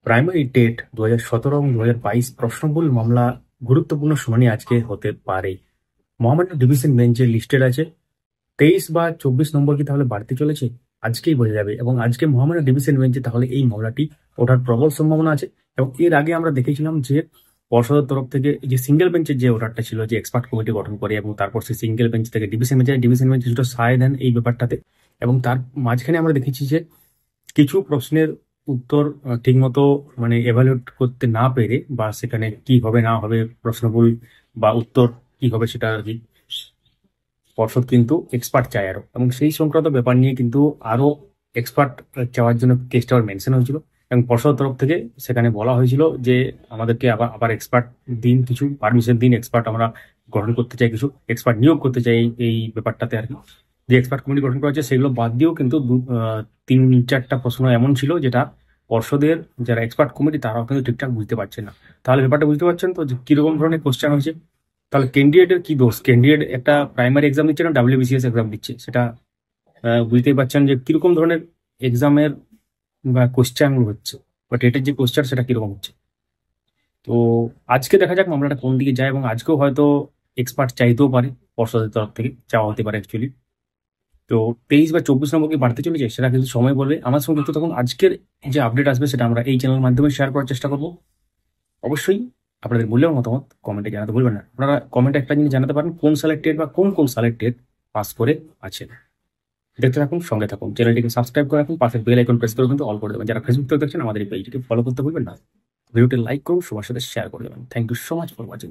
Primary TET 2017 এবং 2022 প্রশ্নমূল মামলা গুরুত্বপূর্ণ শুনানি আজকে হতে পারে। মহামান্য ডিভিশন বেঞ্চে লিস্টেড আছে 23 বা 24 নম্বর কি তাহলে বাড়তে চলেছে, আজকেই বোঝা যাবে। এবং আজকে মহামান্য ডিভিশন বেঞ্চে তাহলে এই মামলাটি ওঠার প্রবল সম্ভাবনা আছে। এবং এর আগে আমরা দেখেছিলাম যে পর্ষদের তরফ থেকে যে সিঙ্গেল বেঞ্চের যে অর্ডারটা ছিল, যে এক্সপার্ট কমিটি গঠন করে এবং তারপর সেই সিঙ্গেল বেঞ্চ থেকে ডিভিশন বেঞ্চ কিছুটা সায় দেন এই ব্যাপারটাতে। এবং তার মাঝখানে আমরা দেখেছি যে কিছু প্রশ্নের উত্তর ঠিকমতো মানে এভালুয়েট করতে না পেরে, বা সেখানে কি হবে না হবে প্রশ্নগুলি বা উত্তর কি হবে সেটা আর কি পর্ষদ কিন্তু এক্সপার্ট চায় আরো, এবং সেই সংক্রান্ত ব্যাপার নিয়ে কিন্তু আরো এক্সপার্ট চাওয়ার জন্য কেসটা আবার মেনশন হয়েছিল। এবং পর্ষদ তরফ থেকে সেখানে বলা হয়েছিল যে আমাদেরকে আবার আবার এক্সপার্ট দিন, কিছু পারমিশন দিন, এক্সপার্ট আমরা গঠন করতে চাই, কিছু এক্সপার্ট নিয়োগ করতে চাই এই ব্যাপারটাতে আর কি। যে এক্সপার্ট কমিটি গঠন করা হয়েছে সেগুলো বাদ দিয়েও কিন্তু 3-4টা প্রশ্ন এমন ছিল যেটা পর্ষদের যারা এক্সপার্ট কমিটি তারাও কিন্তু ঠিকঠাক বুঝতে পারছে না। তাহলে ব্যাপারটা বুঝতে পারছেন তো যে কিরকম ধরনের কোশ্চেন হয়েছে। তাহলে ক্যান্ডিডেটের কি দোষ? ক্যান্ডিডেট একটা প্রাইমারি এক্সাম দিচ্ছে না WBCS এক্সাম দিচ্ছে, সেটা বুঝতেই পারছেন যে কিরকম ধরনের এক্সামের বা কোশ্চেন হচ্ছে, বা টেটের যে কোশ্চেন সেটা কিরকম হচ্ছে। তো আজকে দেখা যাক মামলাটা কোন দিকে যায়, এবং আজকেও হয়তো এক্সপার্ট চাইতেও পারে, পর্ষদের তরফ থেকে চাওয়া হতে পারে অ্যাকচুয়ালি। তো 23 বা 24 নম্বর কি বাড়তে চলেছে সেটা কিন্তু সময় বলবে। আমার সঙ্গে যুক্ত তখন আজকের যে আপডেট আসবে সেটা আমরা এই চ্যানেলের মাধ্যমে শেয়ার করার চেষ্টা করবো। অবশ্যই আপনাদের মূল্যবান মতামত কমেন্টে জানাতে ভুলবেন না। আপনারা কমেন্টে একটা জিনিস জানাতে পারেন, কোন সালের টেট বা কোন কোন সালের টেট পাস করে আছেন। দেখতে থাকুন, সঙ্গে থাকুন, চ্যানেলটিকে সাবস্ক্রাইব করে রাখুন, পাশে বেল আইকন প্রেস করে কিন্তু অল করে দেবেন। যারা ফেসবুক থেকে দেখছেন আমাদের এই পেজটিকে ফলো করতে ভুলবেন না। ভিডিওটি লাইক করুন, সবার সাথে শেয়ার করে দেবেন। Thank you so much for watching.